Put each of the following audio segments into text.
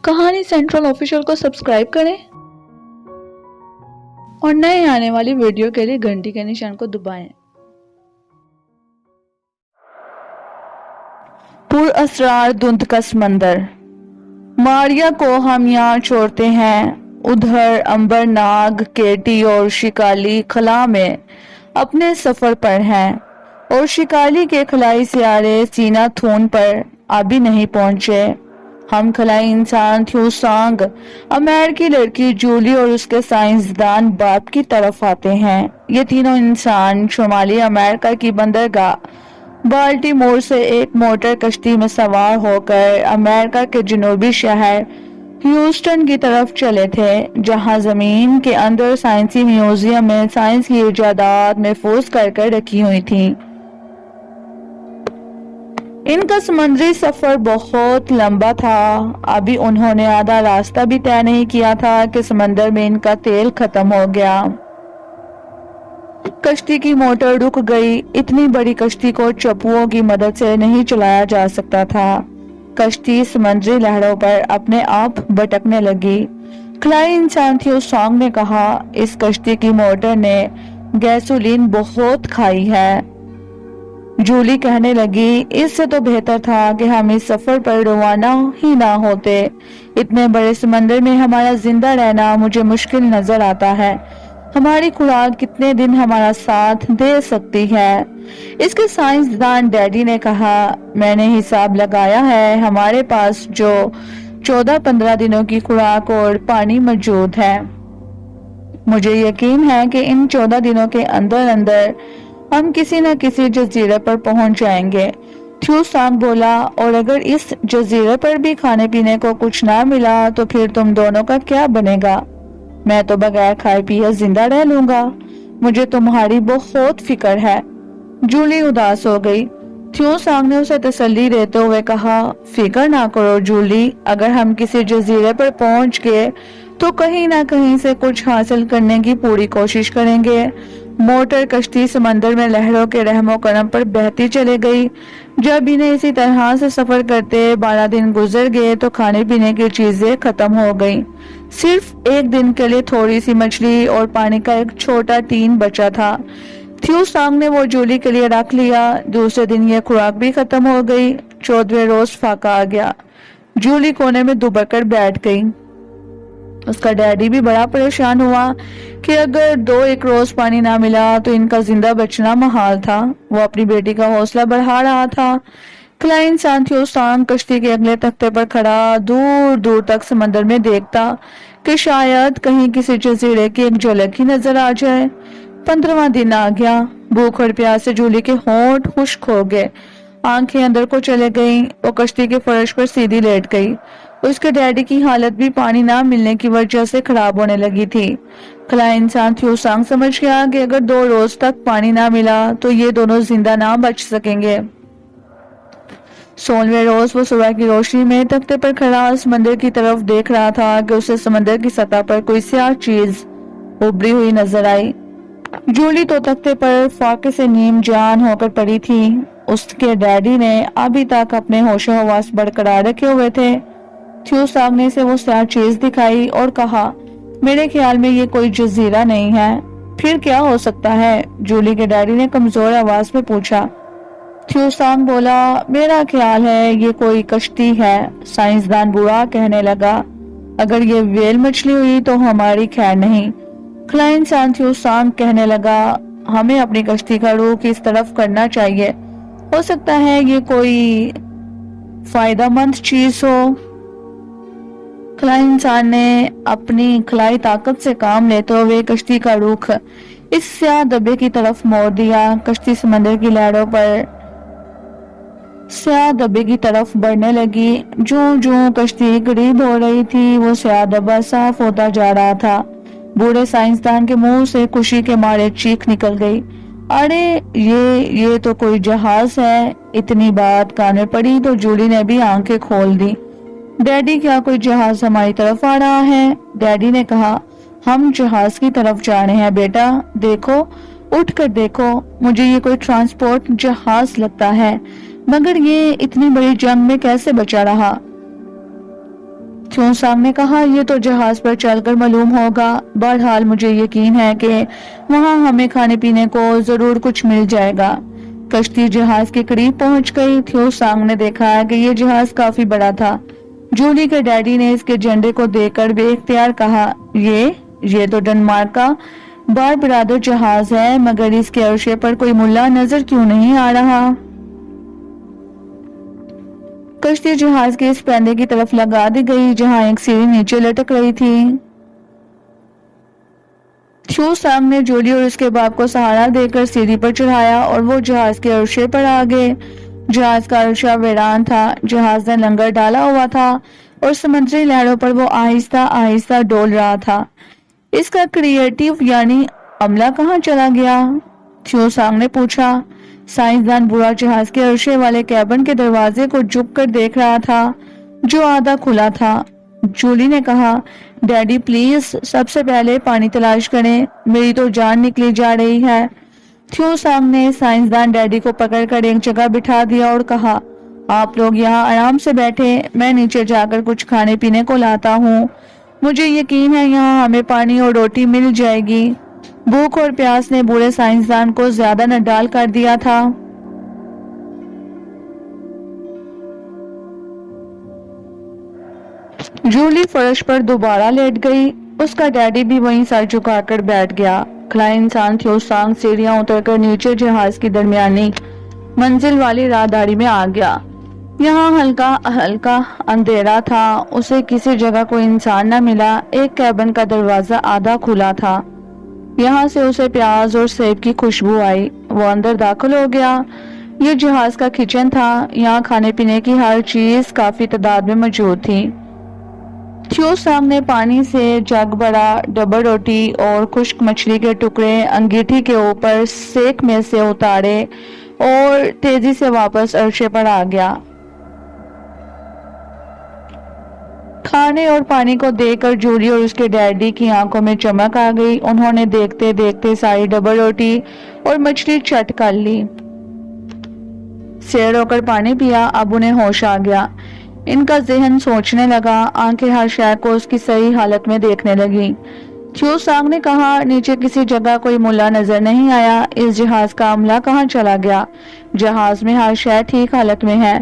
کہانی central official کو subscribe کریں اور نئے آنے والی ویڈیو کے لیے گھنٹی کے نشان کو دبائیں۔ پر اسرار دھند کا سمندر۔ ماریا کو ہم یہاں چھوڑتے ہیں۔ ادھر امبر ناگ، کیٹی اور شکالی خلا میں اپنے سفر پر ہیں اور شکالی کے خلائی سیارے سینا تھون پر ابھی نہیں پہنچے۔ ہم خلائی انسان تھیوسانگ، امیر کی لڑکی جولی اور اس کے سائنسدان باپ کی طرف آتے ہیں۔ یہ تینوں انسان شمالی امریکہ کی بندرگاہ بالٹیمور سے ایک موٹر کشتی میں سوار ہو کر امریکہ کے جنوبی شہر ہیوسٹن کی طرف چلے تھے، جہاں زمین کے اندر سائنسی میوزیم میں سائنس کی ایجادات محفوظ کر رکھی ہوئی تھیں۔ ان کا سمندری سفر بہت لمبا تھا۔ ابھی انہوں نے آدھا راستہ بھی طے نہیں کیا تھا کہ سمندر میں ان کا تیل ختم ہو گیا۔ کشتی کی موٹر رک گئی۔ اتنی بڑی کشتی کو چپوؤں کی مدد سے نہیں چلایا جا سکتا تھا۔ کشتی سمندری لہروں پر اپنے آپ بھٹکنے لگی۔ خلائی انسان تھیوسانگ نے کہا، اس کشتی کی موٹر نے گیسولین بہت کھائی ہے۔ جولی کہنے لگی، اس سے تو بہتر تھا کہ ہم اس سفر پر روانہ ہی نہ ہوتے۔ اتنے بڑے سمندر میں ہمارا زندہ رہنا مجھے مشکل نظر آتا ہے۔ ہماری خوراک کتنے دن ہمارا ساتھ دے سکتی ہے؟ اس کے سائنسدان ڈیڈی نے کہا، میں نے حساب لگایا ہے، ہمارے پاس جو 14-15 دنوں کی خوراک اور پانی موجود ہے۔ مجھے یقین ہے کہ ان 14 دنوں کے اندر ہم کسی نہ کسی جزیرے پر پہنچ جائیں گے۔ تھیوسانگ بولا، اور اگر اس جزیرے پر بھی کھانے پینے کو کچھ نہ ملا تو پھر تم دونوں کا کیا بنے گا؟ میں تو بغیر کھائے پیے زندہ رہ لوں گا۔ مجھے تمہاری بہت فکر ہے۔ جولی اداس ہو گئی۔ تھیوسانگ نے اسے تسلی دیتے ہوئے کہا، فکر نہ کرو جولی، اگر ہم کسی جزیرے پر پہنچ گئے تو کہیں نہ کہیں سے کچھ حاصل کرنے کی پوری کوشش کریں گے۔ موٹر کشتی سمندر میں لہروں کے رحم و کرم پر بہتی چلی گئی۔ جب انہیں اسی طرح سے سفر کرتے 12 دن گزر گئے تو کھانے پینے کی چیزیں ختم ہو گئیں۔ صرف ایک دن کے لیے تھوڑی سی مچھلی اور پانی کا ایک چھوٹا ٹین بچا تھا۔ تھیوسانگ نے وہ جولی کے لیے رکھ لیا۔ دوسرے دن یہ خوراک بھی ختم ہو گئی۔ 14ویں روز فاقہ آ گیا۔ جولی کونے میں دبک کر بیٹھ گئی۔ اس کا ڈیڈی بھی بڑا پریشان ہوا کہ اگر 2 روز پانی نہ ملا تو ان کا زندہ بچنا محال تھا۔ وہ اپنی بیٹی کا حوصلہ بڑھا رہا تھا۔ خلائی انسان تھیوسانگ کشتی کے اگلے تختے پر کھڑا دور دور تک سمندر میں دیکھتا کہ شاید کہیں کسی جزیرے کی ایک جھلک ہی نظر آ جائے۔ 15واں دن آ گیا۔ بھوک اور پیاس سے جولی کے ہونٹ خشک ہو گئے، آنکھیں اندر کو چلے گئیں۔ وہ کشتی کے فرش پر سیدھی لیٹ گئی۔ اس کے ڈیڈی کی حالت بھی پانی نہ ملنے کی وجہ سے خراب ہونے لگی تھی۔ خلائی انسان تھیوسانگ سمجھ گیا کہ اگر 2 روز تک پانی نہ ملا تو یہ دونوں زندہ نہ بچ سکیں گے۔ 16ویں روز وہ صبح کی روشنی میں تختے پر کھڑا سمندر کی طرف دیکھ رہا تھا کہ اسے سمندر کی سطح پر کوئی سیاہ چیز ابھری ہوئی نظر آئی۔ جولی تو تختے پر فاقے سے نیم جان ہو کر پڑی تھی۔ اس کے ڈیڈی نے ابھی تک اپنے ہوش و حواس برقرار رکھے ہوئے تھے۔ تھیوسانگ نے اسے وہ سیاہ چیز دکھائی اور کہا، میرے خیال میں یہ کوئی جزیرہ نہیں ہے۔ پھر کیا ہو سکتا ہے؟ جولی کے ڈیڈی نے کمزور آواز میں پوچھا۔ تھیوسانگ بولا، میرا خیال ہے یہ کوئی کشتی ہے۔ سائنسدان بوڑھا کہنے لگا، اگر یہ ویل مچھلی ہوئی تو ہماری خیر نہیں۔ خلائی انسان تھیوسانگ کہنے لگا، ہمیں اپنی کشتی کا رخ اس طرف کرنا چاہیے، ہو سکتا ہے یہ کوئی فائدہ مند چیز ہو۔ خلائی انسان نے اپنی خلائی طاقت سے کام لیتے ہوئے کشتی کا رخ اس سیاہ دبے کی طرف موڑ دیا۔ کشتی سمندر کی لہروں پر سیاہ دبے کی طرف بڑھنے لگی۔ جوں کشتی قریب ہو رہی تھی وہ سیاہ دبا صاف ہوتا جا رہا تھا۔ بوڑھے سائنسدان کے منہ سے خوشی کے مارے چیخ نکل گئی، ارے یہ تو کوئی جہاز ہے۔ اتنی بات کان میں پڑی تو جولی نے بھی آنکھیں کھول دی۔ ڈیڈی، کیا کوئی جہاز ہماری طرف آ رہا ہے؟ ڈیڈی نے کہا، ہم جہاز کی طرف جا رہے ہیں بیٹا، دیکھو، اٹھ کر دیکھو۔ مجھے یہ کوئی ٹرانسپورٹ جہاز لگتا ہے، مگر یہ اتنی بڑی جنگ میں کیسے بچا رہا؟ تھیو سانگ نے کہا یہ تو جہاز پر چل کر معلوم ہوگا، بہرحال مجھے یقین ہے کہ وہاں ہمیں کھانے پینے کو ضرور کچھ مل جائے گا۔ کشتی جہاز کے قریب پہنچ گئی۔ تھیو سانگ نے دیکھا کہ یہ جہاز کافی بڑا تھا۔ جولی کے ڈیڈی نے اس کے جھنڈے کو دیکھ کر بے اختیار کہا، یہ تو ڈنمارک کا بار برادر جہاز ہے، مگر اس کے عرصے پر کوئی ملا نظر کیوں نہیں آ رہا؟ کشتی جہاز کے اس پہندے کی طرف لگا دی گئی جہاں ایک سیڑھی نیچے لٹک رہی تھی۔ تھیو سانگ نے جولی اور اس کے باپ کو سہارا دے کر سیڑھی پر چڑھایا اور وہ جہاز کے عرصے پر آ گئے۔ جہاز کا عرصہ ویران تھا، جہاز نے لنگر ڈالا ہوا تھا اور سمندری لہروں پر وہ آہستہ آہستہ ڈول رہا تھا۔ اس کا کریٹو یعنی عملہ کہاں چلا گیا؟ تھیو سانگ نے پوچھا۔ سائنسدان بوڑھا جہاز کے عرصے والے کیبن کے دروازے کو جھک کر دیکھ رہا تھا جو آدھا کھلا تھا۔ جولی نے کہا، ڈیڈی پلیز سب سے پہلے پانی تلاش کریں، میری تو جان نکلی جا رہی ہے۔ تھیو سانگ نے سائنسدان ڈیڈی کو پکڑ کر ایک جگہ بٹھا دیا اور کہا، آپ لوگ یہاں آرام سے بیٹھے، میں نیچے جا کر کچھ کھانے پینے کو لاتا ہوں، مجھے یقین ہے یہاں ہمیں پانی اور روٹی مل جائے گی۔ بھوک اور پیاس نے بوڑھے سائنسدان کو زیادہ نڈال کر دیا تھا۔ جولی فرش پر دوبارہ لیٹ گئی، اس کا ڈیڈی بھی وہیں سر جھکا کر بیٹھ گیا۔ کھلا انسان تھیو سانگ سیڑھیاں اتر کر نیچے جہاز کی درمیانی منزل والی راہداری میں آ گیا۔ یہاں ہلکا ہلکا اندھیرا تھا، اسے کسی جگہ کوئی انسان نہ ملا، ایک کیبن کا دروازہ آدھا کھلا تھا، یہاں سے اسے پیاز اور سیب کی خوشبو آئی، وہ اندر داخل ہو گیا۔ یہ جہاز کا کچن تھا، یہاں کھانے پینے کی ہر چیز کافی تعداد میں موجود تھی۔ تھیو سانگ نے پانی سے جگ بھرا، ڈبل روٹی اور خشک مچھلی کے ٹکڑے انگیٹھی کے اوپر سیک میں سے اتارے اور تیزی سے واپس عرصے پر آ گیا۔ کھانے اور پانی کو دیکھ کر جولی اور اس کے ڈیڈی کی آنکھوں میں چمک آ گئی، انہوں نے دیکھتے دیکھتے ساری ڈبل روٹی اور مچھلی چٹ کر لی۔ سیر ہو کر پانی پیا، اب انہیں ہوش آ گیا۔ ان کا ذہن سوچنے لگا، آنکھیں ہر شے کو اس کی صحیح حالت میں دیکھنے لگی۔ تھیو سانگ نے کہا، نیچے کسی جگہ کوئی ملا نظر نہیں آیا، اس جہاز کا عملہ کہاں چلا گیا؟ جہاز میں ہر شے ٹھیک حالت میں ہے۔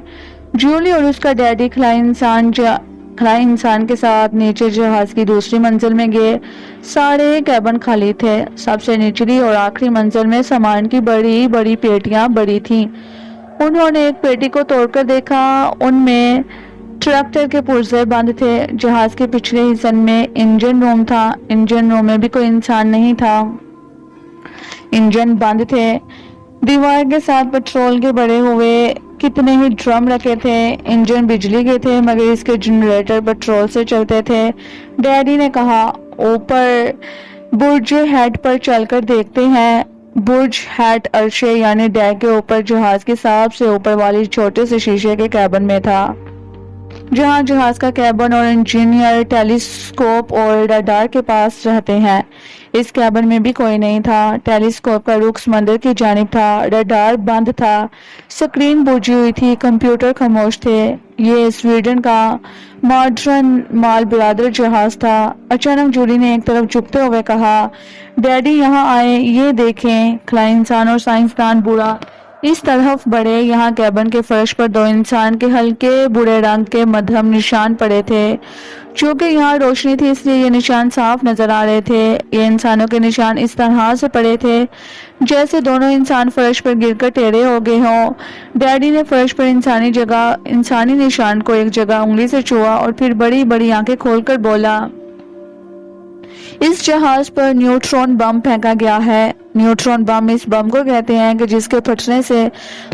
جولی اور اس کا ڈیڈی کھلا انسان کے ساتھ نیچے جہاز کی دوسری منزل میں گئے۔ سارے کیبن خالی تھے، سب سے نچلی اور آخری منزل میں سامان کی بڑی بڑی پیٹیاں بڑی تھیں۔ انہوں نے ایک پیٹی کو توڑ کر دیکھا، ان میں ٹریکٹر کے پرزے بند تھے۔ جہاز کے پچھلے حصے میں انجن روم تھا، انجن روم میں بھی کوئی انسان نہیں تھا، انجن بند تھے۔ دیوار کے ساتھ پٹرول کے بڑے ہوئے کتنے ہی ڈرم رکھے تھے، انجن بجلی کے تھے مگر اس کے جنریٹر پٹرول سے چلتے تھے۔ ڈیڈی نے کہا، اوپر برج ہیڈ پر چل کر دیکھتے ہیں۔ برج ہیڈ عرصے یعنی ڈیک کے اوپر جہاز کی سب سے اوپر والی چھوٹے سے شیشے کے کیبن میں تھا، جہاں جہاز کا کیبن اور انجینئر ٹیلیسکوپ اور ریڈار کے پاس رہتے ہیں۔ اس کیبن میں بھی کوئی نہیں تھا، ٹیلیسکوپ کا رخ سمندر کی جانب تھا، ریڈار بند تھا، سکرین بجھی ہوئی تھی، کمپیوٹر خاموش تھے۔ یہ سویڈن کا ماڈرن مال برادر جہاز تھا۔ اچانک جولی نے ایک طرف جھکتے ہوئے کہا، ڈیڈی یہاں آئے، یہ دیکھیں۔ کھلا انسان اور سائنسدان بوڑھا اس طرف بڑھے، یہاں کیبن کے فرش پر دو انسان کے ہلکے بھورے رنگ کے مدھم نشان پڑے تھے۔ چونکہ یہاں روشنی تھی اس لیے یہ نشان صاف نظر آ رہے تھے۔ یہ انسانوں کے نشان اس طرح سے پڑے تھے جیسے دونوں انسان فرش پر گر کر ٹیڑے ہو گئے ہوں۔ ڈیڈی نے فرش پر انسانی نشان کو ایک جگہ انگلی سے چھوا اور پھر بڑی بڑی آنکھیں کھول کر بولا، اس جہاز پر نیوٹرون بم پھینکا گیا ہے۔ نیوٹرون بم اس بم کو کہتے ہیں کہ جس کے پھٹنے سے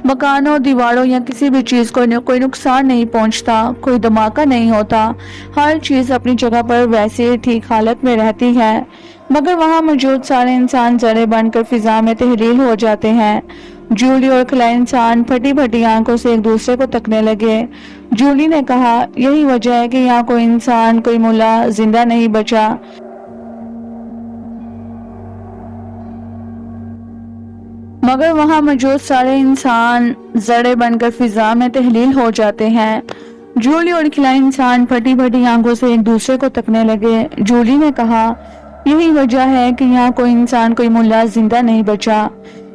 مکانوں، دیواروں یا کسی بھی چیز کو کوئی نقصان نہیں پہنچتا، کوئی دھماکہ نہیں ہوتا، ہر چیز اپنی جگہ پر ویسے ٹھیک حالت میں رہتی ہے، مگر وہاں موجود سارے انسان ذرے بن کر فضا میں تحلیل ہو جاتے ہیں۔ جولی اور کھلا انسان پھٹی پھٹی آنکھوں سے ایک دوسرے کو تکنے لگے۔ جولی نے کہا، یہی وجہ ہے کہ یہاں کوئی انسان، کوئی ملا زندہ نہیں بچا۔ مگر وہاں موجود سارے انسان ذرے بن کر فضا میں تحلیل ہو جاتے ہیں۔ جولی اور کھلائی انسان پھٹی پھٹی آنکھوں سے ایک دوسرے کو تکنے لگے۔ جولی نے کہا، یہی وجہ ہے کہ یہاں کوئی انسان، کوئی ملا زندہ نہیں بچا۔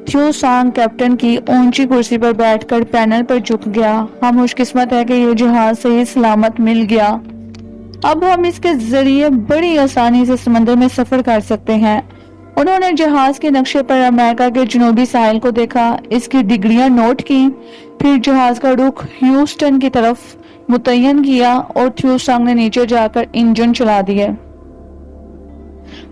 تھیو سانگ کیپٹن کی اونچی کرسی پر بیٹھ کر پینل پر جھک گیا۔ ہم خوش قسمت ہے کہ یہ جہاز صحیح سلامت مل گیا۔ اب ہم اس کے ذریعے بڑی آسانی سے سمندر میں سفر کر سکتے ہیں۔ انہوں نے جہاز کے نقشے پر امریکہ کے جنوبی ساحل کو دیکھا، اس کی ڈگریاں نوٹ کی، پھر جہاز کا رخ ہیوسٹن کی طرف متعین کیا اور تھیو سانگ نے نیچے جا کر انجن چلا دیے۔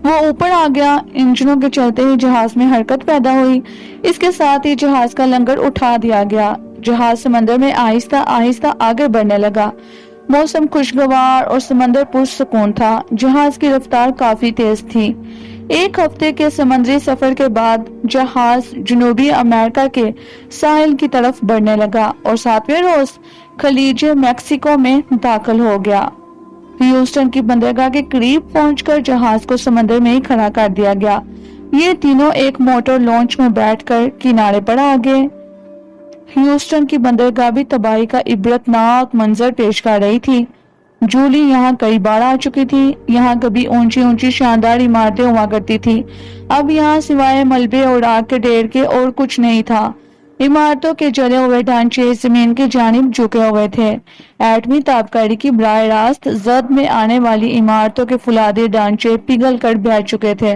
وہ اوپر آ گیا۔ انجنوں کے چلتے ہی جہاز میں حرکت پیدا ہوئی، اس کے ساتھ ہی جہاز کا لنگر اٹھا دیا گیا۔ جہاز سمندر میں آہستہ آہستہ آگے بڑھنے لگا۔ موسم خوشگوار اور سمندر پرسکون تھا۔ جہاز کی رفتار کافی تیز تھی۔ ایک ہفتے کے سمندری سفر کے بعد جہاز جنوبی امریکہ کے ساحل کی طرف بڑھنے لگا اور 7ویں روز خلیج میکسیکو میں داخل ہو گیا۔ ہیوسٹن کی بندرگاہ کے قریب پہنچ کر جہاز کو سمندر میں ہی کھڑا کر دیا گیا۔ یہ تینوں ایک موٹر لانچ میں بیٹھ کر کنارے پر آ گئے۔ ہیوسٹن کی بندرگاہ بھی تباہی کا عبرتناک منظر پیش کر رہی تھی۔ جولی یہاں کئی بار آ چکی تھی۔ یہاں کبھی اونچی اونچی شاندار عمارتیں ہوا کرتی تھی، اب یہاں سوائے ملبے اور آگ کے ڈھیر کے اور کچھ نہیں تھا۔ عمارتوں کے جلے ہوئے ڈھانچے زمین کی جانب جھکے ہوئے تھے۔ ایٹمی تابکاری کی براہ راست زد میں آنے والی عمارتوں کے فولادی ڈھانچے پگھل کر بہہ چکے تھے۔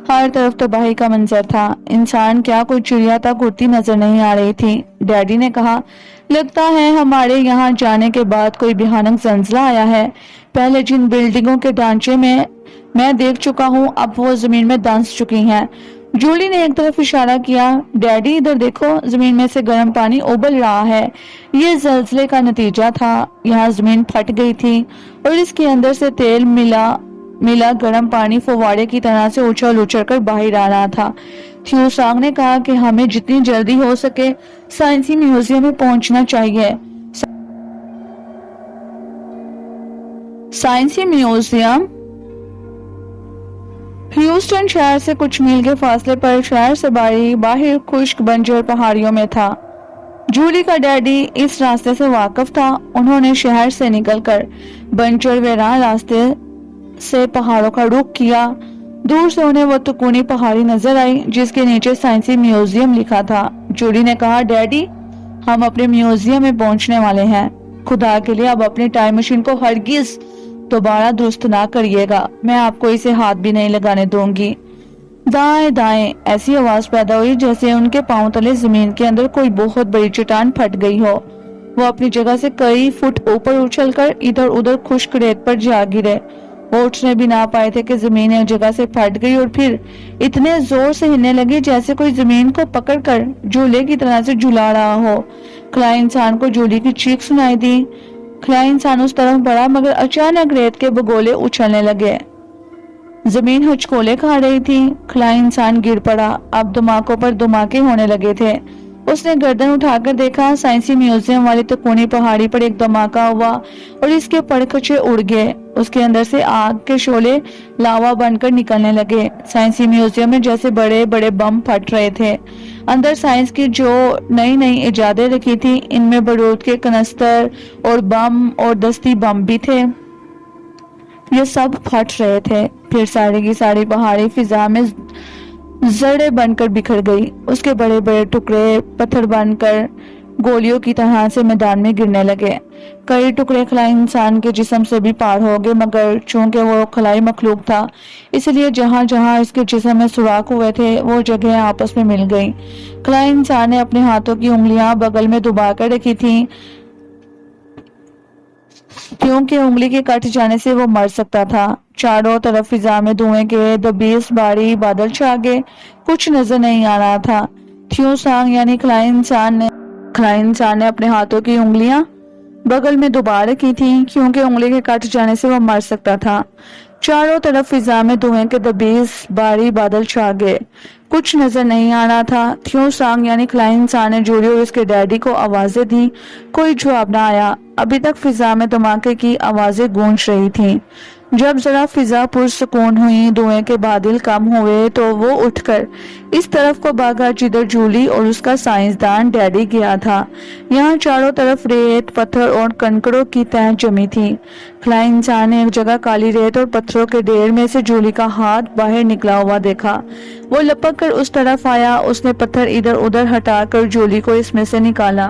ہر طرف تباہی کا منظر تھا۔ انسان کیا کوئی چڑیا تک اڑتی نظر نہیں آ رہی تھی۔ ڈیڈی نے کہا، لگتا ہے ہمارے یہاں جانے کے بعد کوئی بھیانک زلزلہ آیا ہے۔ پہلے جن بلڈنگوں کے ڈھانچے میں دیکھ چکا ہوں اب وہ زمین میں دھنس چکی ہیں۔ جولی نے ایک طرف اشارہ کیا، ڈیڈی ادھر دیکھو، زمین میں سے گرم پانی ابل رہا ہے۔ یہ زلزلے کا نتیجہ تھا۔ یہاں زمین پھٹ گئی تھی اور اس کے اندر سے تیل ملا گرم پانی فوارے کی طرح سے اچھل اچھل کر باہر آ رہا تھا۔ تھیو سانگ نے کہا کہ ہمیں جتنی جلدی ہو سکے سائنسی میوزیم میں پہنچنا چاہیے۔ سائنسی میوزیم ہیوسٹن شہر سے کچھ میل کے فاصلے پر شہر سے باہر خشک بنجر پہاڑیوں میں تھا۔ جولی کا ڈیڈی اس راستے سے واقف تھا۔ انہوں نے شہر سے نکل کر بنجر ویران راستے سے پہاڑوں کا رخ کیا۔ دور سے انہیں وہ تکونی پہاڑی نظر آئی جس کے نیچے سائنسی میوزیم لکھا تھا۔ جولی نے کہا، ڈیڈی ہم اپنے میوزیم میں پہنچنے والے ہیں۔ خدا کے لیے اب اپنی ٹائم مشین کو ہرگز دوبارہ درست نہ کریے گا، میں آپ کو اسے ہاتھ بھی نہیں لگانے دوں گی۔ دائیں دائیں ایسی آواز پیدا ہوئی جیسے ان کے پاؤں تلے زمین کے اندر کوئی بہت بڑی چٹان پھٹ گئی ہو۔ وہ اپنی جگہ سے کئی فٹ اوپر اچھل کر ادھر ادھر خشک ریت پر جا گرے۔ وہ اٹھنے بھی نہ پائے تھے کہ زمین ایک جگہ سے پھٹ گئی اور پھر اتنے زور سے ہلنے لگی جیسے کوئی زمین کو پکڑ کر جھولے کی طرح سے جھلا رہا ہو۔ کھلائی انسان کو جولی کی چیخ سنائی دی۔ کھلائی انسان اس طرف بڑھا مگر اچانک ریت کے بگولے اچھلنے لگے۔ زمین ہچکولے کھا رہی تھی۔ کھلائی انسان گر پڑا۔ اب دھماکوں پر دھماکے ہونے لگے تھے۔ اس نے گردن اٹھا کر دیکھا، سائنسی میوزیم والی تکونی پہاڑی پر ایک دھماکہ ہوا اور اس کے پرکھچے اڑ گئے۔ اس کے اندر سے آگ کے شعلے لاوا بن کر نکلنے لگے۔ سائنسی میوزیم میں جیسے بڑے بڑے بم پھٹ رہے تھے۔ اندر سائنس کی جو نئی نئی ایجادیں رکھی تھی ان میں بارود کے کنستر اور بم اور دستی بم بھی تھے۔ یہ سب پھٹ رہے تھے۔ پھر ساری کی ساری پہاڑی فضا میں ذرے بن کر بکھر گئی۔ اس کے بڑے بڑے ٹکڑے پتھر بن کر گولیوں کی طرح سے میدان میں گرنے لگے۔ کئی ٹکڑے خلائی انسان کے جسم سے بھی پار ہو گئے مگر چونکہ وہ خلائی مخلوق تھا اس لیے جہاں جہاں اس کے جسم میں سوراخ ہوئے تھے وہ جگہیں آپس میں مل گئیں۔ خلائی انسان نے اپنے ہاتھوں کی انگلیاں بغل میں دبا کر رکھی تھیں کیونکہ انگلی کے کٹ جانے سے وہ مر سکتا تھا۔ چاروں طرف فضا میں دھوئیں کے دبیس بھاری بادل چھا گئے، کچھ نظر نہیں آ رہا تھا۔ تھیو سانگ یعنی کھلائی انسان نے اپنے ہاتھوں کی انگلیاں بغل میں دبا رکھی تھیں کیونکہ انگلی کے کٹ جانے سے وہ مر سکتا تھا۔ چاروں طرف فضا میں دھوئیں کے دبیس بھاری بادل چھا گئے، کچھ نظر نہیں آ رہا تھا۔ تھیو سانگ یعنی کھلائی انسان نے جولی اور اس کے ڈیڈی کو آوازیں دی، کوئی جواب نہ آیا۔ ابھی تک فضا میں دھماکے کی آوازیں گونج رہی تھیں۔ جب ذرا فضا پرسکون ہوئی، دھوئیں کے بادل کم ہوئے تو وہ اٹھ کر اس طرف کو بھاگا جدھر جولی اور اس کا سائنسدان ڈیڈی گیا تھا۔ یہاں چاروں طرف ریت، پتھر اور کنکڑوں کی تہہ جمی تھی۔ فلائی انسان نے ایک جگہ کالی ریت اور پتھروں کے ڈھیر میں سے جولی کا ہاتھ باہر نکلا ہوا دیکھا۔ وہ لپک کر اس طرف آیا، اس نے پتھر ادھر ادھر ہٹا کر جولی کو اس میں سے نکالا،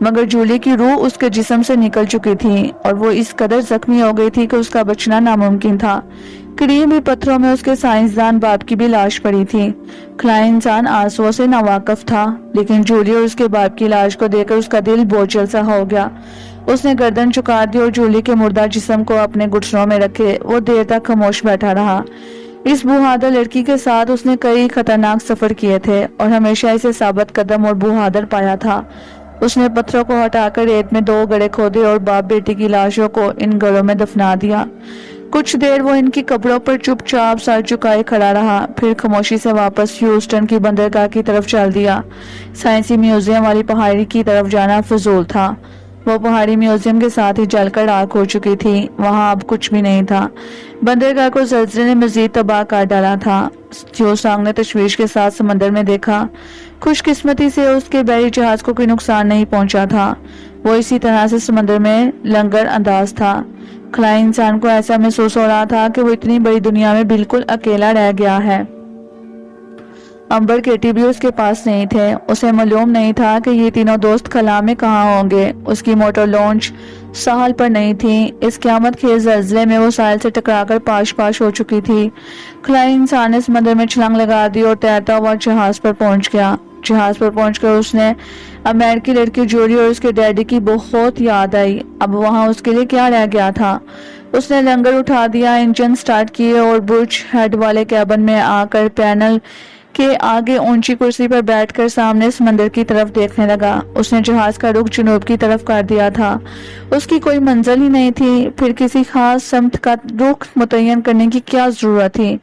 مگر جولی کی روح اس کے جسم سے نکل چکی تھی اور وہ اس قدر زخمی ہو گئی تھی کہ اس کا بچنا ناممکن تھا۔ قریب ہی پتھروں میں اس کے سائنسدان باپ کی بھی لاش پڑی تھی۔ خلائی انسان آنسوؤں سے ناواقف تھا، لیکن جولی اور اس کے باپ کی لاش کو دیکھ کر اس کا دل بوجھل سا ہو گیا۔ اس نے گردن جھکا دی اور جولی کے مردہ جسم کو اپنے گھٹنوں میں رکھے وہ دیر تک خاموش بیٹھا رہا۔ اس بہادر لڑکی کے ساتھ اس نے کئی خطرناک سفر کیے تھے اور ہمیشہ اسے ثابت قدم اور بہادر پایا تھا۔ اس نے پتھروں کو ہٹا کر ریت میں 2 گڑھے کھودے اور باپ بیٹی کی لاشوں کو ان گڑھوں میں دفنا دیا۔ کچھ دیر وہ ان کی قبروں پر چپ چاپ سر جھکائے کھڑا رہا، پھر خاموشی سے واپس ہیوسٹن کی بندرگاہ کی طرف چل دیا۔ سائنسی میوزیم والی پہاڑی کی طرف جانا فضول تھا۔ وہ پہاڑی میوزیم کے ساتھ ہی جل کر راکھ ہو چکی تھی، وہاں اب کچھ بھی نہیں تھا۔ بندرگاہ کو زلزلے نے مزید تباہ کر ڈالا تھا۔ تھیوسانگ نے تشویش کے ساتھ سمندر میں دیکھا۔ خوش قسمتی سے اس کے بحری جہاز کو کوئی نقصان نہیں پہنچا تھا۔ وہ اسی طرح سے سمندر میں لنگر انداز تھا۔ خلائی انسان کو ایسا محسوس ہو رہا تھا کہ وہ اتنی بڑی دنیا میں بالکل اکیلا رہ گیا ہے۔ امبر کیٹی بھی اس کے پاس نہیں تھے۔ اسے معلوم نہیں تھا کہ یہ تینوں دوست خلا میں کہاں ہوں گے۔ اس کی موٹر لانچ ساحل پر نہیں تھی۔ اس قیامت خیز زلزلے میں وہ ساحل سے ٹکرا کر پاش پاش ہو چکی تھی۔ خلائی انسان نے سمندر میں چھلانگ لگا دی اور تیرتا ہوا جہاز پر پہنچ گیا۔ جہاز پر پہنچ کر اس نے امریکی لڑکی جولی اور اس کے ڈیڈی کی بہت یاد آئی۔ اب وہاں اس کے لیے کیا رہ گیا تھا؟ اس نے لنگر اٹھا دیا، انجن سٹارٹ کیے اور برج ہیڈ والے کیبن میں آ کر پینل کے آگے اونچی کرسی پر بیٹھ کر سامنے سمندر کی طرف دیکھنے لگا۔ اس نے جہاز کا رخ جنوب کی طرف کر دیا تھا۔ اس کی کوئی منزل ہی نہیں تھی، پھر کسی خاص سمت کا رخ متعین کرنے کی کیا ضرورت تھی؟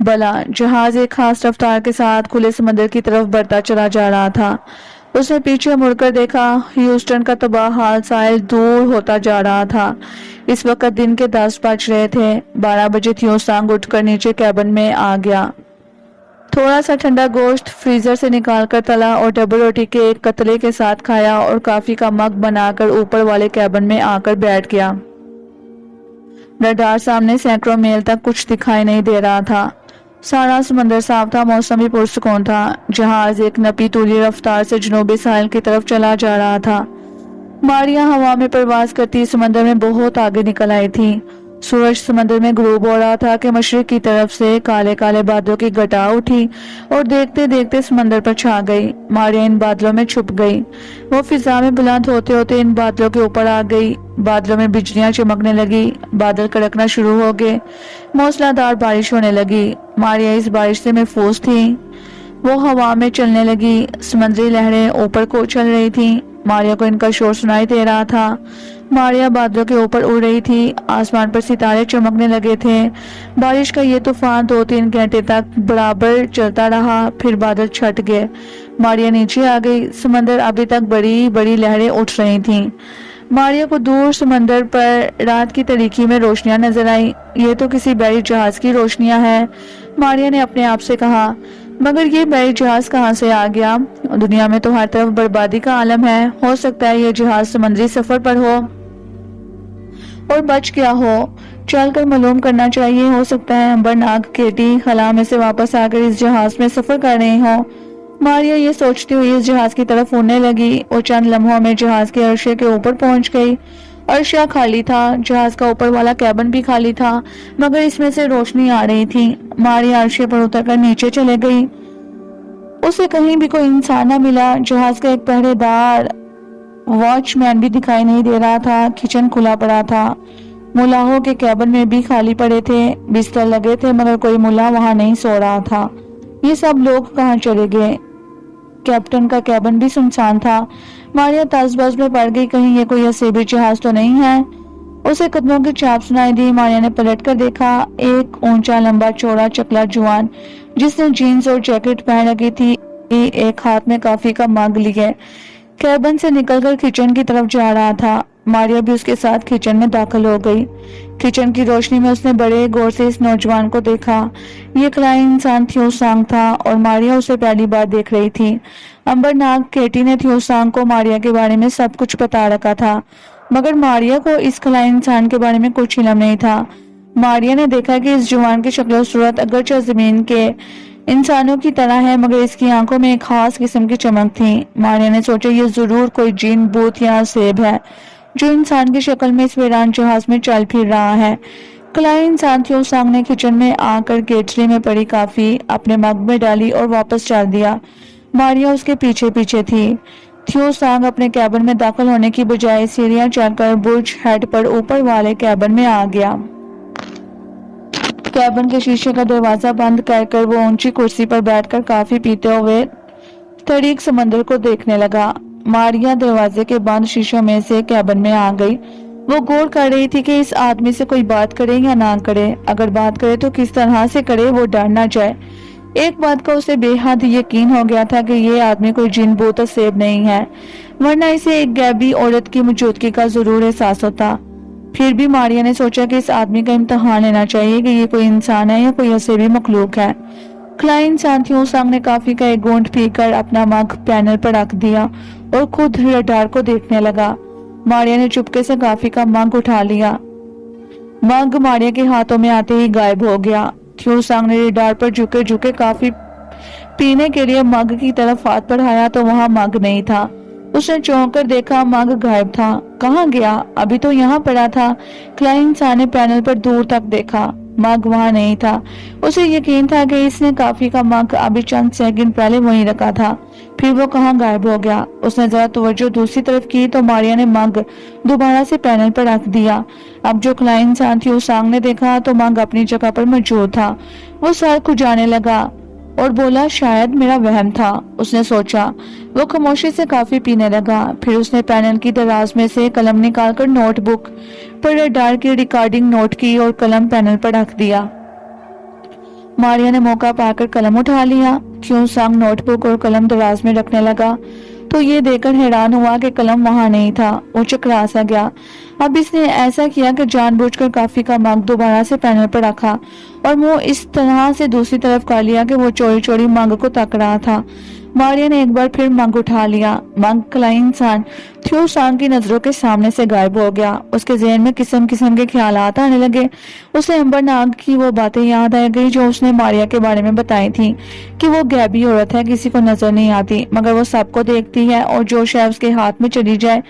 بلا جہاز ایک خاص رفتار کے ساتھ کھلے سمندر کی طرف بڑھتا چلا جا رہا تھا۔ اس نے پیچھے مڑ کر دیکھا، ہیوسٹن کا تباہ حال ساحل دور ہوتا جا رہا تھا۔ اس وقت دن کے 10 بج رہے تھے۔ 12 بجے تھیوسانگ اٹھ کر نیچے کیبن میں آ گیا۔ تھوڑا سا ٹھنڈا گوشت فریزر سے نکال کر تلا اور ڈبل روٹی کے ایک قطلے کے ساتھ کھایا اور کافی کا مگ بنا کر اوپر والے کیبن میں آ کر بیٹھ گیا۔ رڈار سامنے سینکڑوں میل تک کچھ دکھائی نہیں دے رہا تھا۔ سارا سمندر صاف تھا، موسم بھی پرسکون تھا۔ جہاز ایک نپی تولی رفتار سے جنوبی ساحل کی طرف چلا جا رہا تھا۔ ماریا ہوا میں پرواز کرتی سمندر میں بہت آگے نکل آئی تھی۔ سورج سمندر میں غروب ہو رہا تھا کہ مشرق کی طرف سے کالے کالے بادلوں کی گٹا اٹھی اور دیکھتے دیکھتے سمندر پر چھا گئی۔ ماریا ان بادلوں میں چھپ گئی۔ وہ فضا میں بلند ہوتے ہوتے ان بادلوں کے اوپر آ گئی۔ بادلوں میں بجلیاں چمکنے لگی، بادل کڑکنا شروع ہو گئے، موسلا دھار بارش ہونے لگی۔ ماریا اس بارش سے محفوظ تھی۔ وہ ہوا میں چلنے لگی، سمندری لہریں اوپر کو چل رہی تھیں۔ ماریا کو ان کا شور سنائی دے رہا تھا۔ ماریا بادلوں کے اوپر اڑ رہی تھی، آسمان پر ستارے چمکنے لگے تھے۔ بارش کا یہ طوفان 2-3 گھنٹے تک برابر چلتا رہا، پھر بادل چھٹ گئے۔ ماریا نیچے آ گئی، سمندر ابھی تک بڑی بڑی لہریں اٹھ رہی تھیں۔ ماریا کو دور سمندر پر رات کی تاریکی میں روشنیاں نظر آئیں۔ یہ تو کسی بحری جہاز کی روشنیاں ہیں، ماریا نے اپنے آپ سے کہا، مگر یہ بحری جہاز کہاں سے آ گیا؟ دنیا میں تو ہر طرف بربادی کا عالم ہے، ہو سکتا ہے یہ جہاز سمندری سفر پر ہو اور بچ گیا ہو۔ چل کر معلوم کرنا چاہیے، ہو سکتا ہے امبرناک کیٹی خلا میں سے واپس آ کر اس جہاز میں سفر کر رہے ہوں۔ ماریا یہ سوچتی ہوئی اس جہاز کی طرف اڑنے لگی اور چند لمحوں میں جہاز کے عرصے کے اوپر پہنچ گئی۔ عرصہ خالی تھا، جہاز کا اوپر والا کیبن بھی خالی تھا، مگر اس میں سے روشنی آ رہی تھی۔ ماریا عرصے پر اتر کر نیچے چلے گئی۔ اسے کہیں بھی کوئی انسان نہ ملا۔ جہاز کا ایک پہرے دار واچ مین بھی دکھائی نہیں دے رہا تھا۔ کچن کھلا پڑا تھا، ملاحوں کے کیبن میں بھی خالی پڑے تھے، بستر لگے تھے، مگر کوئی ملا وہاں نہیں سو رہا تھا۔ یہ سب لوگ کہاں چلے گئے؟ کیپٹن کا کیبن بھی سنسان تھا۔ ماریا تاز باز میں پڑ گئی، کہیں یہ کوئی حسیبی جہاز تو نہیں ہے؟ اسے قدموں کی چھاپ سنائی دی۔ ماریا نے پلٹ کر دیکھا، ایک اونچا لمبا چوڑا چکلا جوان جس نے جینز اور جیکٹ پہن رکھی تھی، ایک ہاتھ میں کافی کا مگ لیے کیبن سے نکل کر کچن کی طرف جا رہا تھا۔ ماریا بھی اس کے ساتھ کچن میں داخل ہو گئی۔ کچن کی روشنی میں اس نے بڑے غور سے اس نوجوان کو دیکھا۔ یہ کلائی انسان تھیو سانگ تھا اور ماریا اسے پہلی بار دیکھ رہی تھی۔ امبر ناگ کیٹی نے تھیو سانگ کو ماریا کے بارے میں سب کچھ بتا رکھا تھا، مگر ماریا کو اس کلائی انسان کے بارے میں کچھ علم نہیں تھا۔ ماریا نے دیکھا کہ اس جوان کی شکل و صورت اگرچہ زمین کے انسانوں کی طرح ہے، مگر اس کی آنکھوں میں ایک خاص قسم کی چمک تھی۔ ماریا نے سوچا یہ ضرور کوئی جن، بھوت یا سیب ہے جو انسان کی شکل میں اس ویران جہاز میں چل پھر رہا ہے۔ کلائی انسان تھیو سانگ نے کچن میں آ کر کیٹلی میں پڑی کافی اپنے مگ میں ڈالی اور واپس چل دیا۔ ماریا اس کے پیچھے پیچھے تھی۔ تھیو سانگ اپنے کیبن میں داخل ہونے کی بجائے سیڑھیاں چڑھ کر برج ہیڈ پر اوپر والے کیبن میں آ گیا۔ کیبن کے شیشے کا دروازہ بند کر کر وہ اونچی کرسی پر بیٹھ کر کافی پیتے ہوئے طریق سمندر کو دیکھنے لگا۔ ماریا دروازے کے بند شیشوں میں سے کیبن میں آ گئی۔ وہ غور کر رہی تھی کہ اس آدمی سے کوئی بات کرے یا نہ کرے، اگر بات کرے تو کس طرح سے کرے وہ ڈر نہ جائے۔ ایک بات کا اسے بے حد یقین ہو گیا تھا کہ یہ آدمی کوئی جن، بھوت سیب نہیں ہے، ورنہ اسے ایک غیبی عورت کی موجودگی کا ضرور احساس ہوتا۔ پھر بھی ماریا نے سوچا کہ اس آدمی کا امتحان لینا چاہیے کہ یہ کوئی انسان ہے یا کوئی اسیبی مخلوق ہے۔ کلائی انسان تھیو سانگ نے کافی کا ایک گھونٹ پی کر اپنا مگ پینل پر رکھ دیا اور خود رڈار کو دیکھنے لگا۔ ماریا نے چپکے سے کافی کا مگ اٹھا لیا۔ مگ ماریا کے ہاتھوں میں آتے ہی غائب ہو گیا۔ تھیو سانگ نے رڈار پر جھکے جھکے کافی پینے کے لیے مگ کی طرف ہاتھ بڑھایا تو وہاں مگ نہیں تھا۔ اس نے چونک کر دیکھا، مگ غائب تھا۔ کہاں گیا؟ ابھی تو یہاں پڑا تھا۔ کلائی انسان نے پینل پر دور تک دیکھا، مگ وہاں نہیں تھا۔ اسے یقین تھا کہ اس نے کافی کا مگ ابھی چند سیکنڈ پہلے وہیں رکھا تھا، پھر وہ کہاں غائب ہو گیا۔ اس نے ذرا توجہ دوسری طرف کی تو ماریا نے مگ دوبارہ سے پینل پر رکھ دیا۔ اب جو کلائی انسان تھیو سانگ نے دیکھا تو مگ اپنی جگہ پر موجود تھا۔ وہ سر کھجانے لگا اور بولا شاید میرا وہم تھا، اس نے سوچا۔ وہ خاموشی سے کافی پینے لگا، پھر اس نے پینل کی دراز میں سے قلم نکال کر نوٹ بک پر رڈار کی ریکارڈنگ نوٹ کی اور قلم پینل پر رکھ دیا۔ ماریا نے موقع پا کر قلم اٹھا لیا۔ تھیو سانگ نوٹ بک اور قلم دراز میں رکھنے لگا تو یہ دیکھ کر حیران ہوا کہ قلم وہاں نہیں تھا۔ وہ چکرا سا گیا۔ اب اس نے ایسا کیا کہ جان بوجھ کر کافی کا مگ دوبارہ سے پینل پر رکھا اور منہ اس طرح سے دوسری طرف کر لیا کہ وہ چوری چوری مگ کو تک رہا تھا۔ ماریا نے ایک بار پھر مگ اٹھا لیا۔ مگ کلائی انسان تھیو سانگ کی نظروں کے سامنے سے غائب ہو گیا۔ اس کے ذہن میں قسم قسم کے خیالات آنے لگے۔ اسے امبر ناگ کی وہ باتیں یاد آ گئی جو اس نے ماریا کے بارے میں بتائی تھی کہ وہ غیبی عورت ہے، کسی کو نظر نہیں آتی مگر وہ سب کو دیکھتی ہے اور جو شے اس کے ہاتھ میں چلی جائے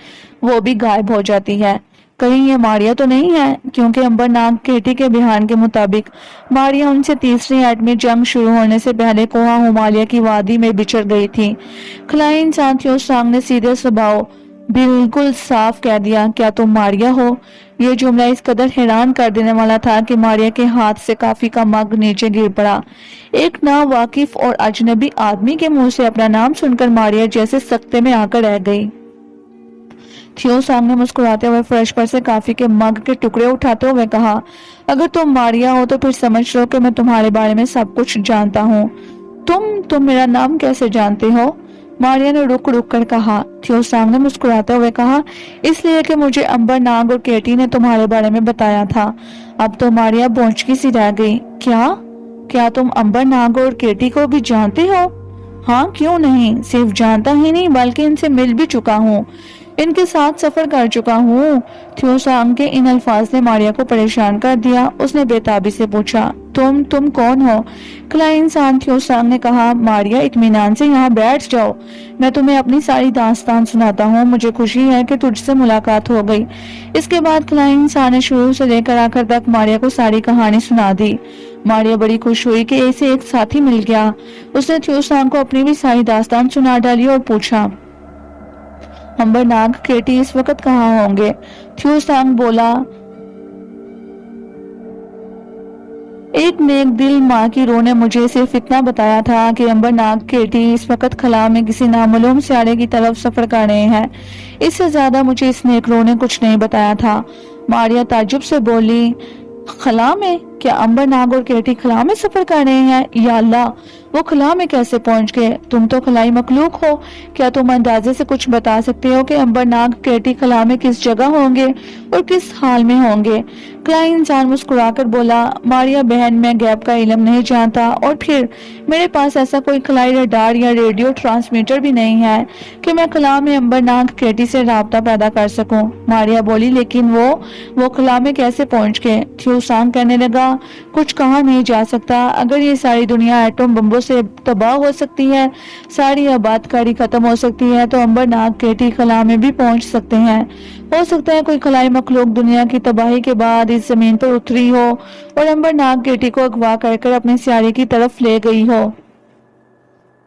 وہ بھی غائب ہو جاتی ہے۔ کہیں یہ ماریا تو نہیں ہے، کیونکہ امبر ناگ کیٹی کے بیان کے مطابق ماریا ان سے تیسری ایٹمی جنگ شروع ہونے سے پہلے کوہ ہمالیہ کی وادی میں بچھڑ گئی تھی۔ کلائی انسان تھیو سانگ نے سیدھے سباؤ بالکل صاف کہہ دیا، کیا تم ماریا ہو؟ یہ جملہ اس قدر حیران کر دینے والا تھا کہ ماریا کے ہاتھ سے کافی کا مگ نیچے گر پڑا۔ ایک ناواقف اور اجنبی آدمی کے منہ سے اپنا نام سن کر ماریا جیسے سکتے میں آ کر رہ گئی۔ تھیو سانگ نے مسکراتے ہوئے فرش پر سے کافی کے مگ کے ٹکڑے اٹھاتے ہوئے کہا، اگر تم ماریا ہو تو پھر سمجھ لو کہ میں تمہارے بارے میں سب کچھ جانتا ہوں۔ تم میرا نام کیسے جانتے ہو؟ ماریا نے رک کر کہا۔ تھیو سانگ نے مسکراتے ہوئے کہا، اس لیے کہ مجھے امبر ناگ اور کیٹی نے تمہارے بارے میں بتایا تھا۔ اب تو ماریا بونچکی سی رہ گئی۔ کیا تم امبر ناگ اور کیٹی کو بھی جانتے ہو؟ ہاں، کیوں نہیں، صرف جانتا ہی نہیں بلکہ ان سے مل بھی چکا ہوں، ان کے ساتھ سفر کر چکا ہوں۔ تھیو سانگ کے ان الفاظ نے ماریا کو پریشان کر دیا۔ اس نے بے تابی سے پوچھا، تم کون ہو؟ کلائی انسان تھیو سانگ نے کہا، ماریا اطمینان سے یہاں بیٹھ جاؤ، میں تمہیں اپنی ساری داستان سناتا ہوں۔ مجھے خوشی ہے کہ تجھ سے ملاقات ہو گئی۔ اس کے بعد کلائی انسان نے شروع سے لے کر آخر تک ماریا کو ساری کہانی سنا دی۔ ماریا بڑی خوش ہوئی کہ اسے ایک ساتھی مل گیا۔ اس نے تھیو سانگ کو اپنی بھی ساری داستان سنا ڈالی اور پوچھا، امبر ناگ کیٹی اس وقت کہاں ہوں گے؟ تھیو سانگ بولا، ایک نیک دل ماں کی روح نے مجھے صرف اتنا بتایا تھا کہ امبر ناگ کیٹی اس وقت خلا میں کسی نامعلوم سیارے کی طرف سفر کر رہے ہیں۔ اس سے زیادہ مجھے اس نیک روح نے کچھ نہیں بتایا تھا۔ ماریا تعجب سے بولی، خلا میں؟ کیا امبر ناگ اور کیٹی خلا میں سفر کر رہے ہیں؟ یا اللہ، وہ خلا میں کیسے پہنچ گئے؟ تم تو خلائی مخلوق ہو، کیا تم اندازے سے کچھ بتا سکتے ہو کہ امبر ناگ کیٹی خلا میں کس جگہ ہوں گے اور کس حال میں ہوں گے؟ خلائی انسان مسکرا کر بولا، ماریا بہن، میں غیب کا علم نہیں جانتا، اور پھر میرے پاس ایسا کوئی خلائی ریڈار یا ریڈیو ٹرانسمیٹر بھی نہیں ہے کہ میں خلا میں امبر ناگ کیٹی سے رابطہ پیدا کر سکوں۔ ماریا بولی، لیکن وہ خلا میں کیسے پہنچ گئے؟ تھیو سانگ کہنے لگا، کچھ کہا نہیں جا سکتا۔ اگر یہ ساری دنیا ایٹم بمبوں سے تباہ ہو سکتی ہے، ساری آباد کاری ختم ہو سکتی ہے، تو امبر ناگ کیٹی خلا میں بھی پہنچ سکتے ہیں۔ ہو سکتا ہے کوئی خلائی مخلوق دنیا کی تباہی کے بعد اس زمین پر اتری ہو اور امبر ناگ کیٹی کو اغوا کر کر اپنے سیارے کی طرف لے گئی ہو۔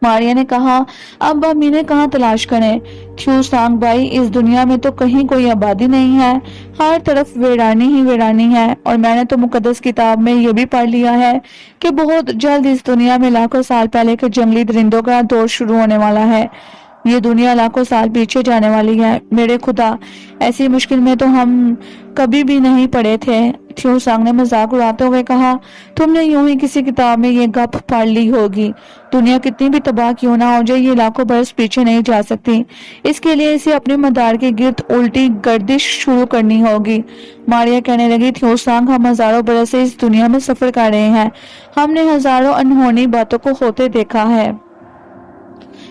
ماریا نے کہا، اب ہم انہیں کہاں تلاش کریں؟ تھیو سانگ بھائی، اس دنیا میں تو کہیں کوئی آبادی نہیں ہے، ہر طرف ویرانی ہی ویرانی ہے، اور میں نے تو مقدس کتاب میں یہ بھی پڑھ لیا ہے کہ بہت جلد اس دنیا میں لاکھوں سال پہلے کے جنگلی درندوں کا دور شروع ہونے والا ہے۔ یہ دنیا لاکھوں سال پیچھے جانے والی ہے۔ میرے خدا، ایسی مشکل میں تو ہم کبھی بھی نہیں پڑے تھے۔ تھیو سانگ نے مذاق اڑاتے ہوئے کہا، تم نے یوں ہی کسی کتاب میں یہ گپ پڑھ لی ہوگی۔ دنیا کتنی بھی تباہ کیوں نہ ہو جائے، یہ لاکھوں برس پیچھے نہیں جا سکتی۔ اس کے لیے اسے اپنے مدار کے گرد الٹی گردش شروع کرنی ہوگی۔ ماریا کہنے لگی، تھیو سانگ، ہم ہزاروں برس سے اس دنیا میں سفر کر رہے ہیں، ہم نے ہزاروں انہونی باتوں کو ہوتے دیکھا ہے،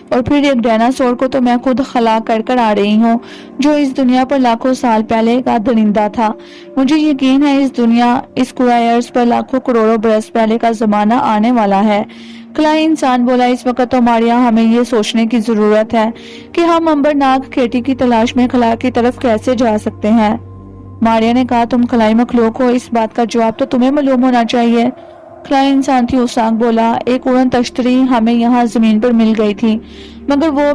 اور پھر ایک ڈائناسور کو تو میں خود خلا کر کر آ رہی ہوں جو اس دنیا پر لاکھوں سال پہلے کا درندہ تھا۔ مجھے یقین ہے اس دنیا، اس کرۂ ارض پر لاکھوں کروڑوں برس پہلے کا زمانہ آنے والا ہے۔ خلائی انسان بولا، اس وقت تو ماریا ہمیں یہ سوچنے کی ضرورت ہے کہ ہم امبر ناگ کیٹی کی تلاش میں خلا کی طرف کیسے جا سکتے ہیں۔ ماریا نے کہا، تم خلائی مخلوق ہو، اس بات کا جواب تو تمہیں معلوم ہونا چاہیے۔ خلائی انسان تھیو سانگ بولا، ایک اڑن تشتری ہمیں یہاں زمین پر مل گئی تھی، مگر وہ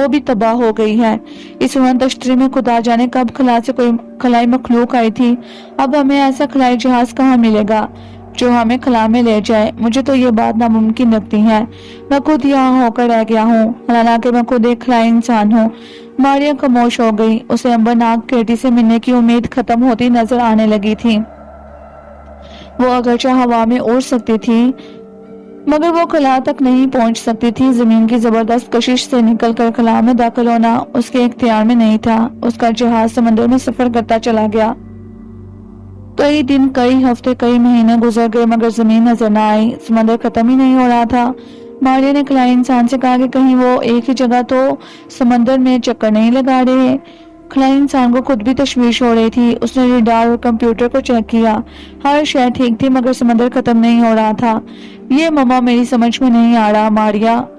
بھی تباہ ہو گئی ہے۔ اس اڑن تشتری میں خدا جانے کب خلا سے کوئی خلائی مخلوق آئی تھی۔ اب ہمیں ایسا خلائی جہاز کہاں ملے گا جو ہمیں خلا میں لے جائے؟ مجھے تو یہ بات ناممکن لگتی ہے۔ میں خود یہاں ہو کر رہ گیا ہوں، حالانکہ میں خود ایک خلائی انسان ہوں۔ ماریا خاموش ہو گئی، اسے امبر ناگ کیٹی سے ملنے کی امید ختم ہوتی نظر آنے لگی تھی۔ وہ اگرچہ ہوا میں اڑ سکتی تھی، مگر وہ خلا تک نہیں پہنچ سکتی تھی۔ زمین کی زبردست کشش سے نکل کر خلا میں داخل ہونا اس کے اختیار میں نہیں تھا۔ اس کا جہاز سمندر میں سفر کرتا چلا گیا۔ کئی دن، کئی ہفتے، کئی مہینے گزر گئے، مگر زمین نظر نہ آئی۔ سمندر ختم ہی نہیں ہو رہا تھا۔ ماریا نے خلائی انسان سے کہا کہ کہیں وہ ایک ہی جگہ تو سمندر میں چکر نہیں لگا رہے۔ خلائی انسان کو خود بھی تشویش ہو رہی تھی۔ اس نے ریڈار اور کمپیوٹر کو چیک کیا، ہر شے ٹھیک تھی، مگر سمندر ختم نہیں ہو رہا تھا۔ یہ ماما میری سمجھ میں نہیں آ رہا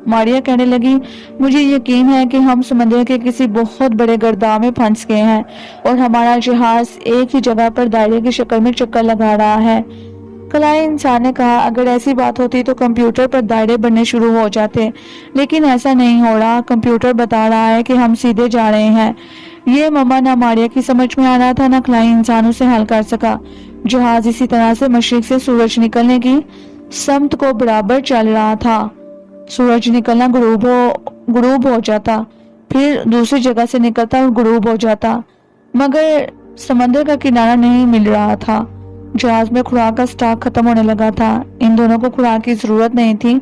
ماریا کہنے لگی، مجھے یقین ہے کہ ہم سمندر کے کسی بہت بڑے گرداب میں پھنس گئے ہیں اور ہمارا جہاز ایک ہی جگہ پر دائرے کی شکل میں چکر لگا رہا ہے۔ خلائی انسان نے کہا، اگر ایسی بات ہوتی تو کمپیوٹر پر دائرے بننے شروع ہو جاتے، لیکن ایسا نہیں ہو رہا۔ کمپیوٹر بتا رہا ہے کہ ہم سیدھے جا رہے ہیں۔ یہ ماما نہ ماریا کی سمجھ میں آ رہا تھا، نہ خلائی انسان اسے حل کر سکا۔ جہاز اسی طرح سے مشرق سے سورج نکلنے کی سمت کو برابر چل رہا تھا۔ سورج نکلنا غروب ہو جاتا، پھر دوسری جگہ سے نکلتا اور غروب ہو جاتا، مگر سمندر کا کنارہ نہیں مل رہا تھا۔ جہاز میں خوراک کا سٹاک ختم ہونے لگا تھا۔ ان دونوں کو خوراک کی ضرورت نہیں تھی۔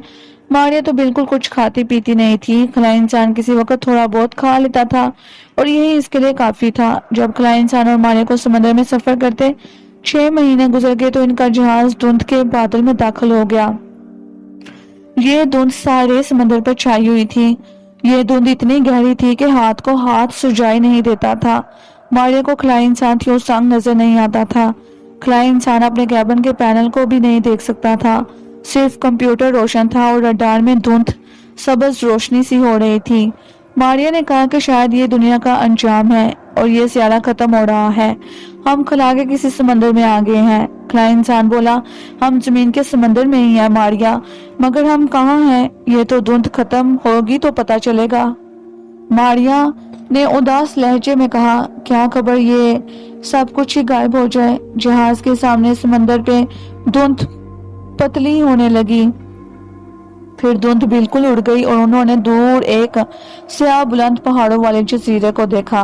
ماریا تو بالکل کچھ کھاتی پیتی نہیں تھی۔ خلائی انسان کسی وقت تھوڑا بہت کھا لیتا تھا اور یہی اس کے لیے کافی تھا۔ جب خلائی انسان اور ماریا کو سمندر میں سفر کرتے 6 مہینے گزر گئے تو ان کا جہاز دھند کے بادل میں داخل ہو گیا۔ یہ دھند سارے سمندر پر چھائی ہوئی تھی۔ یہ دھند اتنی گہری تھی کہ ہاتھ کو ہاتھ سجائی نہیں دیتا تھا۔ ماریا کو خلائی انسان تھیو سانگ نظر نہیں آتا تھا۔ خلائی انسان اپنے کیبن کے پینل کو بھی نہیں دیکھ سکتا تھا۔ صرف کمپیوٹر روشن تھا اور رڈار میں دھند سبز روشنی سی ہو رہی تھی۔ ماریا نے کہا کہ شاید یہ دنیا کا انجام ہے اور یہ سیارہ ختم ہو رہا ہے۔ ہم خلا کے کسی سمندر میں آ گئے ہیں۔ خلائی انسان بولا، ہم زمین کے سمندر میں ہی ہیں ماریا، مگر ہم کہاں ہیں؟ یہ تو دھند ختم ہوگی تو پتہ چلے گا۔ ماریا نے اداس لہجے میں کہا، کیا خبر یہ سب کچھ ہی غائب ہو جائے۔ جہاز کے سامنے سمندر پہ دھند پتلی ہونے لگی، پھر دھند بالکل اڑ گئی اور انہوں نے دور ایک سیاہ بلند پہاڑوں والے جزیرے کو دیکھا۔